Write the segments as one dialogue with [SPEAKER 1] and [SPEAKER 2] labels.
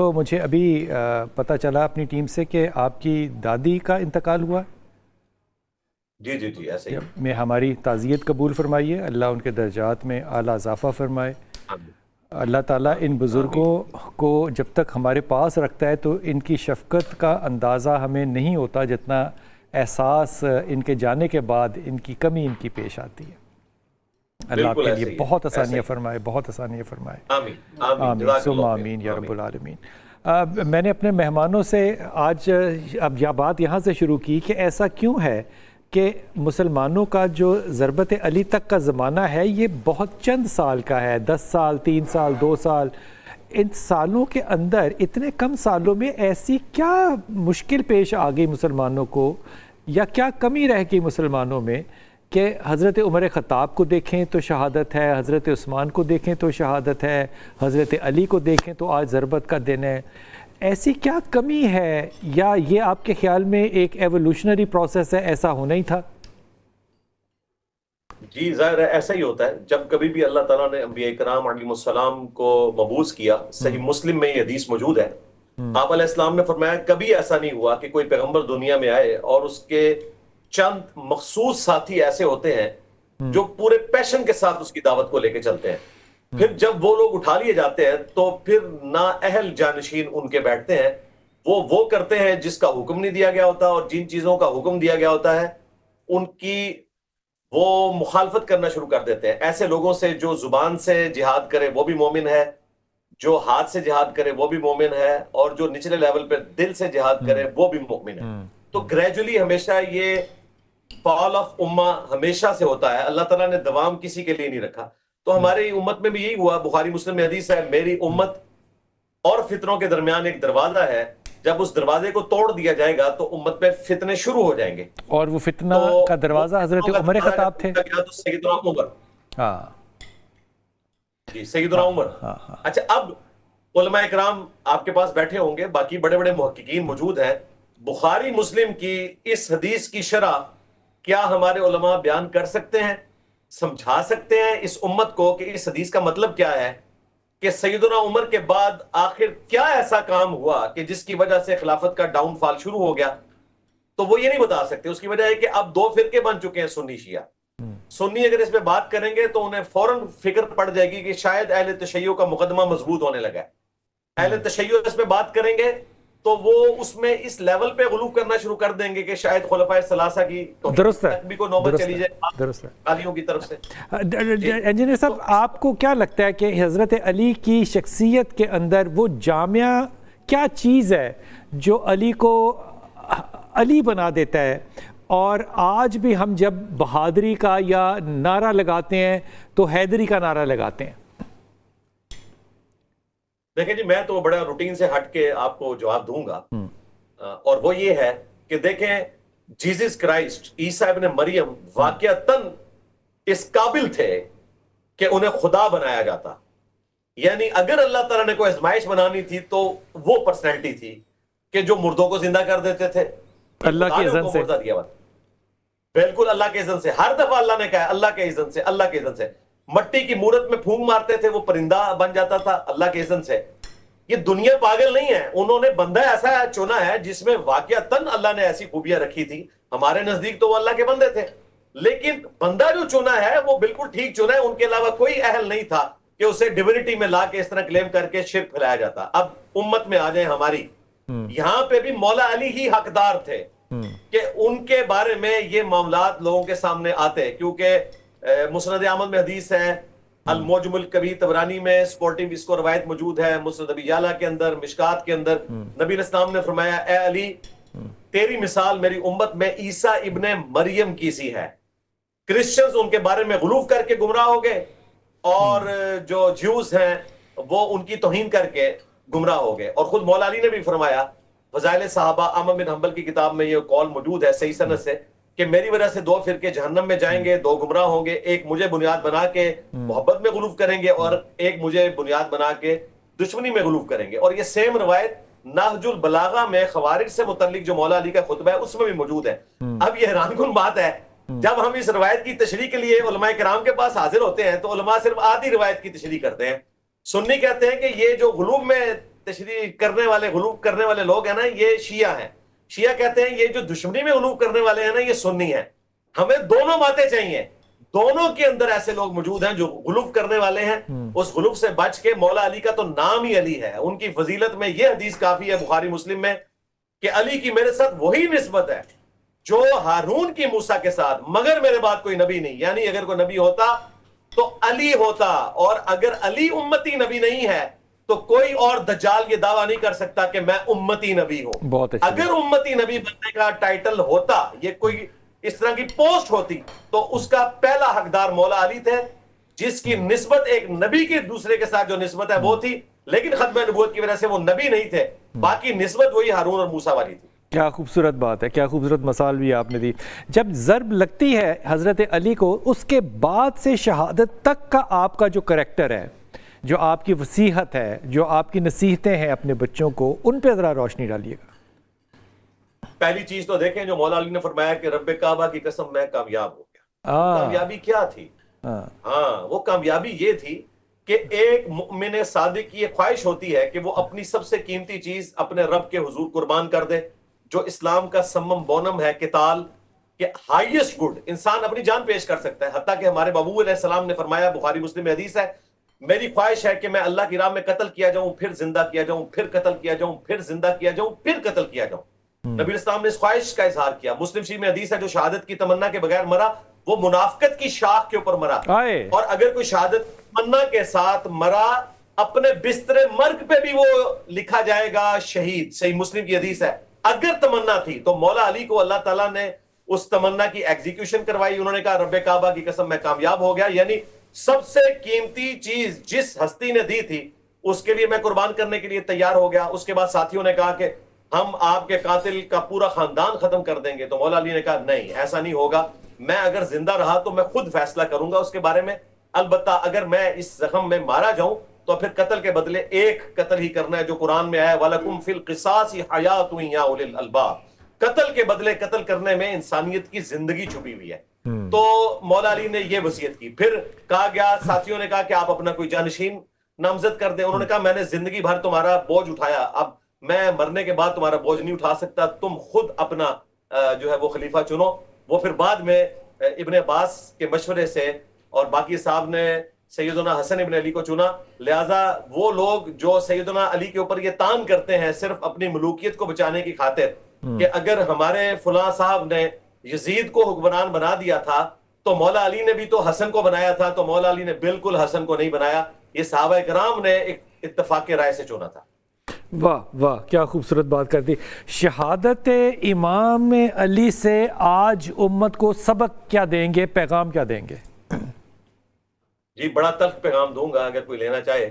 [SPEAKER 1] تو مجھے ابھی پتہ چلا اپنی ٹیم سے کہ آپ کی دادی کا انتقال ہوا.
[SPEAKER 2] جی جی جی ایسے ہی.
[SPEAKER 1] میں ہماری تعزیت قبول فرمائیے, اللہ ان کے درجات میں اعلیٰ اضافہ فرمائے. اللہ تعالیٰ ان بزرگوں کو جب تک ہمارے پاس رکھتا ہے تو ان کی شفقت کا اندازہ ہمیں نہیں ہوتا جتنا احساس ان کے جانے کے بعد ان کی کمی ان کی پیش آتی ہے. اللہ آپ کے لیے بہت آسانیاں فرمائے, بہت آسانیاں فرمائے. آمین ثم آمین یا رب العالمین. میں نے اپنے مہمانوں سے آج اب یہ بات یہاں سے شروع کی کہ ایسا کیوں ہے کہ مسلمانوں کا جو ضربت علی تک کا زمانہ ہے یہ بہت چند سال کا ہے, 10 سال, 3 سال, 2 سال. ان سالوں کے اندر اتنے کم سالوں میں ایسی کیا مشکل پیش آ گئی مسلمانوں کو, یا کیا کمی رہ گئی مسلمانوں میں کہ حضرت عمر خطاب کو دیکھیں تو شہادت ہے, حضرت عثمان کو دیکھیں تو شہادت ہے, حضرت علی کو دیکھیں تو آج ضربت کا دن ہے. ایسی کیا کمی ہے, یا یہ آپ کے خیال میں ایک ایوولوشنری پروسیس ہے, ایسا ہونا ہی تھا؟
[SPEAKER 2] جی ظاہر ہے ایسا ہی ہوتا ہے. جب کبھی بھی اللہ تعالیٰ نے انبیاء کرام علیہ السلام کو مبعوث کیا, صحیح مسلم میں یہ حدیث موجود ہے, آپ علیہ السلام نے فرمایا کبھی ایسا نہیں ہوا کہ کوئی پیغمبر دنیا میں آئے اور اس کے چند مخصوص ساتھی ایسے ہوتے ہیں جو پورے پیشن کے ساتھ اس کی دعوت کو لے کے چلتے ہیں. پھر جب وہ لوگ اٹھا لیے جاتے ہیں تو پھر نااہل جانشین ان کے بیٹھتے ہیں, وہ کرتے ہیں جس کا حکم نہیں دیا گیا ہوتا, اور جن چیزوں کا حکم دیا گیا ہوتا ہے ان کی وہ مخالفت کرنا شروع کر دیتے ہیں. ایسے لوگوں سے جو زبان سے جہاد کرے وہ بھی مومن ہے, جو ہاتھ سے جہاد کرے وہ بھی مومن ہے, اور جو نچلے لیول پہ دل سے جہاد کرے وہ بھی مومن ہے. تو گریجولی ہمیشہ یہ فال آف امہ ہمیشہ سے ہوتا ہے, اللہ تعالیٰ نے دوام کسی کے لیے نہیں رکھا. تو ہماری امت میں بھی یہی ہوا. بخاری مسلم میں حدیث ہے, میری امت اور فتنوں کے درمیان ایک دروازہ ہے, جب اس دروازے کو توڑ دیا جائے گا تو امت پہ فتنے شروع ہو جائیں گے.
[SPEAKER 1] اور وہ فتنہ کا دروازہ حضرت عمر خطاب تھے.
[SPEAKER 2] سیدنا عمر, جی سیدنا عمر. اچھا, اب علماء اکرام آپ کے پاس بیٹھے ہوں گے, باقی بڑے بڑے محققین موجود ہیں. بخاری مسلم کی اس حدیث کی شرح کیا ہمارے علماء بیان کر سکتے ہیں, سمجھا سکتے ہیں اس امت کو کہ اس حدیث کا مطلب کیا ہے, کہ سیدنا عمر کے بعد آخر کیا ایسا کام ہوا کہ جس کی وجہ سے خلافت کا ڈاؤن فال شروع ہو گیا؟ تو وہ یہ نہیں بتا سکتے. اس کی وجہ ہے کہ اب 2 فرقے بن چکے ہیں, سنی شیعہ. سنی اگر اس پہ بات کریں گے تو انہیں فوراً فکر پڑ جائے گی کہ شاید اہل تشیع کا مقدمہ مضبوط ہونے لگا ہے. اہل تشیع اس پہ بات کریں گے تو وہ اس میں اس لیول پہ غلو کرنا شروع کر دیں گے کہ شاید خلفائے ثلاثہ کی تک بھی کو نوبت چلی جائے علیوں کی طرف سے.
[SPEAKER 1] انجینئر صاحب, آپ کو کیا لگتا ہے کہ حضرت علی کی شخصیت کے اندر وہ جامعہ کیا چیز ہے جو علی کو علی بنا دیتا ہے, اور آج بھی ہم جب بہادری کا یا نعرہ لگاتے ہیں تو حیدری کا نعرہ لگاتے ہیں؟
[SPEAKER 2] دیکھیں جی, میں تو بڑا روٹین سے ہٹ کے آپ کو جواب دوں گا, اور وہ یہ ہے کہ دیکھیں جیزس کرائسٹ عیسیٰ ابن مریم واقعتاً اس قابل تھے کہ انہیں خدا بنایا جاتا. یعنی اگر اللہ تعالیٰ نے کوئی آزمائش بنانی تھی تو وہ پرسنالٹی تھی کہ جو مردوں کو زندہ کر دیتے تھے
[SPEAKER 1] اللہ کے اذن سے.
[SPEAKER 2] بالکل اللہ کے اذن سے. ہر دفعہ اللہ نے کہا اللہ کے اذن سے, اللہ کے اذن سے. مٹی کی مورت میں پھونک مارتے تھے, وہ پرندہ بن جاتا تھا اللہ کے اذن سے. یہ دنیا پاگل نہیں ہے, انہوں نے بندہ ایسا چنا ہے جس میں واقعتاً اللہ نے ایسی خوبیاں رکھی تھی. ہمارے نزدیک تو وہ اللہ کے بندے تھے, لیکن بندہ جو چنا ہے وہ بالکل ٹھیک چنا ہے. ان کے علاوہ کوئی اہل نہیں تھا کہ اسے ڈیوینٹی میں لا کے اس طرح کلیم کر کے شرک پھیلایا جاتا. اب امت میں آ جائیں ہماری, یہاں پہ بھی مولا علی ہی حقدار تھے کہ ان کے بارے میں یہ معاملات لوگوں کے سامنے آتے, کیونکہ مسند احمد میں حدیث ہے, المعجم الکبیر طبرانی میں سپورٹنگ اس کو روایت موجود ہے, مسند ابی یعلا کے اندر, مشکات کے اندر. نبی علیہ السلام نے فرمایا اے علی تیری مثال میری امت میں عیسیٰ ابن مریم کی سی ہے. کرسچنز ان کے بارے میں غلو کر کے گمراہ ہو گئے, اور جو جیوز ہیں وہ ان کی توہین کر کے گمراہ ہو گئے. اور خود مولا علی نے بھی فرمایا, فضائل صحابہ احمد بن حنبل کی کتاب میں یہ قول موجود ہے صحیح سند سے, کہ میری وجہ سے 2 فرقے جہنم میں جائیں گے, 2 گمراہ ہوں گے, ایک مجھے بنیاد بنا کے محبت میں غلو کریں گے, اور ایک مجھے بنیاد بنا کے دشمنی میں غلو کریں گے. اور یہ سیم روایت نہج البلاغہ میں خوارج سے متعلق جو مولا علی کا خطبہ ہے اس میں بھی موجود ہے. اب یہ حیران کن بات ہے, جب ہم اس روایت کی تشریح کے لیے علماء کرام کے پاس حاضر ہوتے ہیں تو علماء صرف آدھی روایت کی تشریح کرتے ہیں. سنی کہتے ہیں کہ یہ جو غلو میں تشریح کرنے والے غلوب کرنے والے لوگ ہیں نا یہ شیعہ ہیں. شیعہ کہتے ہیں یہ جو دشمنی میں غلوب کرنے والے ہیں نا یہ سنی ہیں. ہمیں دونوں باتیں چاہیے. دونوں کے اندر ایسے لوگ موجود ہیں جو غلوب کرنے والے ہیں. اس غلوب سے بچ کے مولا علی کا تو نام ہی علی ہے. ان کی فضیلت میں یہ حدیث کافی ہے بخاری مسلم میں کہ علی کی میرے ساتھ وہی نسبت ہے جو ہارون کی موسیٰ کے ساتھ, مگر میرے بعد کوئی نبی نہیں. یعنی اگر کوئی نبی ہوتا تو علی ہوتا, اور اگر علی امتی نبی نہیں ہے تو کوئی اور دجال یہ دعویٰ نہیں کر سکتا کہ میں امتی نبی ہوں.
[SPEAKER 1] بہت اچھا.
[SPEAKER 2] اگر امتی نبی بننے کا ٹائٹل ہوتا, یہ کوئی اس طرح کی پوسٹ ہوتی, تو اس کا پہلا حقدار مولا علی تھے, جس کی نسبت ایک نبی کے دوسرے کے ساتھ جو نسبت ہے وہ تھی, لیکن ختم نبوت کی وجہ سے وہ نبی نہیں تھے. باقی نسبت وہی ہارون اور موسیٰ والی تھی.
[SPEAKER 1] کیا خوبصورت بات ہے, کیا خوبصورت مثال بھی آپ نے دی. جب ضرب لگتی ہے حضرت علی کو, اس کے بعد سے شہادت تک کا آپ کا جو کریکٹر ہے, جو آپ کی وصیحت ہے, جو آپ کی نصیحتیں ہیں اپنے بچوں کو, ان پہ ذرا روشنی ڈالیے گا.
[SPEAKER 2] پہلی چیز تو دیکھیں جو مولا علی نے فرمایا کہ رب کعبہ کی قسم میں کامیاب ہو گیا. کامیابی کیا تھی؟ ہاں وہ کامیابی یہ تھی کہ ایک مؤمن صادق کی یہ خواہش ہوتی ہے کہ وہ اپنی سب سے قیمتی چیز اپنے رب کے حضور قربان کر دے, جو اسلام کا سمم بونم ہے, قتال کہ ہائیسٹ گڈ انسان اپنی جان پیش کر سکتا ہے. حتیٰ کہ ہمارے بابو علیہ السلام نے فرمایا, بخاری مسلم میں حدیث ہے, میری خواہش ہے کہ میں اللہ کی راہ میں قتل کیا جاؤں, پھر زندہ کیا جاؤں, پھر قتل کیا جاؤں, پھر زندہ کیا جاؤں, پھر قتل کیا جاؤں. نبی اسلام نے اس خواہش کا اظہار کیا. مسلم شریف میں حدیث ہے, جو شہادت کی تمنا کے بغیر مرا وہ منافقت کی شاخ کے اوپر مرا. اور اگر کوئی شہادت تمنا کے ساتھ مرا, اپنے بستر مرگ پہ بھی وہ لکھا جائے گا شہید. صحیح مسلم کی حدیث ہے. اگر تمنا تھی تو مولا علی کو اللہ تعالیٰ نے اس تمنا کی ایگزیکیوشن کروائی. انہوں نے کہا رب کعبہ کی قسم میں کامیاب ہو گیا. یعنی سب سے قیمتی چیز جس ہستی نے دی تھی اس کے لیے میں قربان کرنے کے لیے تیار ہو گیا. اس کے بعد ساتھیوں نے کہا کہ ہم آپ کے قاتل کا پورا خاندان ختم کر دیں گے. تو مولا علی نے کہا نہیں, ایسا نہیں ہوگا. میں اگر زندہ رہا تو میں خود فیصلہ کروں گا اس کے بارے میں. البتہ اگر میں اس زخم میں مارا جاؤں تو پھر قتل کے بدلے ایک قتل ہی کرنا ہے, جو قرآن میں آیا وَلَكُمْ فِي الْقِصَاصِ حَيَاةٌ يَا أُولِي الْأَلْبَابِ. قتل کے بدلے قتل کرنے میں انسانیت کی زندگی چھپی ہوئی ہے. تو مولا علی نے یہ وصیت کی. پھر کہا گیا, ساتھیوں نے کہا کہ آپ اپنا کوئی جانشین نامزد کر دیں. انہوں نے کہا میں نے زندگی بھر تمہارا بوجھ اٹھایا, اب میں مرنے کے بعد تمہارا بوجھ نہیں اٹھا سکتا, تم خود اپنا جو ہے وہ خلیفہ چنو. وہ پھر بعد میں ابن عباس کے مشورے سے اور باقی صاحب نے سیدنا حسن ابن علی کو چنا. لہٰذا وہ لوگ جو سیدنا علی کے اوپر یہ تان کرتے ہیں صرف اپنی ملوکیت کو بچانے کی خاطر کہ اگر ہمارے فلاں صاحب نے یزید کو حکمران بنا دیا تھا تو مولا علی نے بھی تو حسن کو بنایا تھا, تو مولا علی نے بالکل حسن کو نہیں بنایا. یہ صحابہ کرام نے ایک اتفاق رائے سے چنا تھا.
[SPEAKER 1] واہ واہ, کیا خوبصورت بات کر دی. شہادت امام علی سے آج امت کو سبق کیا دیں گے, پیغام کیا دیں گے؟
[SPEAKER 2] جی بڑا تلخ پیغام دوں گا اگر کوئی لینا چاہے.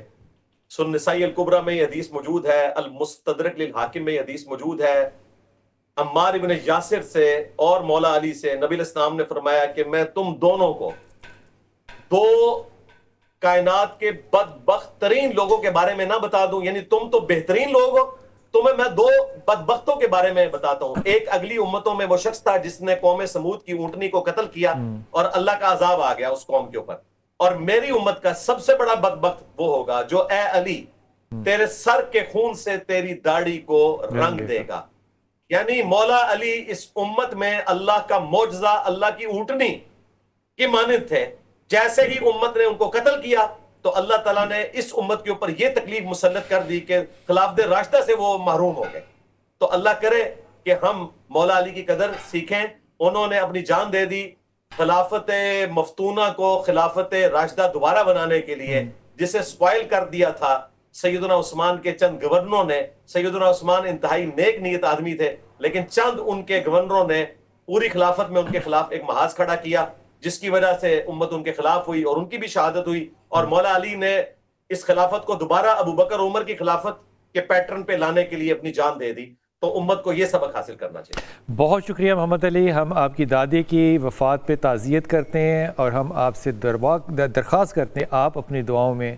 [SPEAKER 2] سنن نسائی الکبریٰ میں یہ حدیث موجود ہے, المستدرک للحاکم میں یہ حدیث موجود ہے. عمار ابن یاسر سے اور مولا علی سے نبی الاسلام نے فرمایا کہ میں تم دونوں کو دو کائنات کے بدبخت ترین لوگوں کے بارے میں نہ بتا دوں, یعنی تم تو بہترین لوگ ہو, تمہیں میں دو بدبختوں کے بارے میں بتاتا ہوں. ایک اگلی امتوں میں وہ شخص تھا جس نے قوم سمود کی اونٹنی کو قتل کیا اور اللہ کا عذاب آ گیا اس قوم کے اوپر. اور میری امت کا سب سے بڑا بدبخت وہ ہوگا جو اے علی تیرے سر کے خون سے تیری داڑھی کو رنگ دے گا. یعنی مولا علی اس امت میں اللہ کا معجزہ, اللہ کی اونٹنی کی مانند تھے. جیسے ہی امت نے ان کو قتل کیا تو اللہ تعالیٰ نے اس امت کے اوپر یہ تکلیف مسلط کر دی کہ خلافت راشدہ سے وہ محروم ہو گئے. تو اللہ کرے کہ ہم مولا علی کی قدر سیکھیں. انہوں نے اپنی جان دے دی خلافت مفتونہ کو خلافت راشدہ دوبارہ بنانے کے لیے, جسے سپائل کر دیا تھا سیدنا عثمان کے چند گورنروں نے. سیدنا عثمان انتہائی نیک نیت آدمی تھے, لیکن چند ان کے گورنروں نے پوری خلافت میں ان کے خلاف ایک محاذ کھڑا کیا, جس کی وجہ سے امت ان کے خلاف ہوئی اور ان کی بھی شہادت ہوئی. اور مولا علی نے اس خلافت کو دوبارہ ابو بکر عمر کی خلافت کے پیٹرن پہ لانے کے لیے اپنی جان دے دی. تو امت کو یہ سبق حاصل کرنا چاہیے.
[SPEAKER 1] بہت شکریہ محمد علی. ہم آپ کی دادی کی وفات پہ تعزیت کرتے ہیں اور ہم آپ سے درخواست کرتے ہیں آپ اپنی دعاؤں میں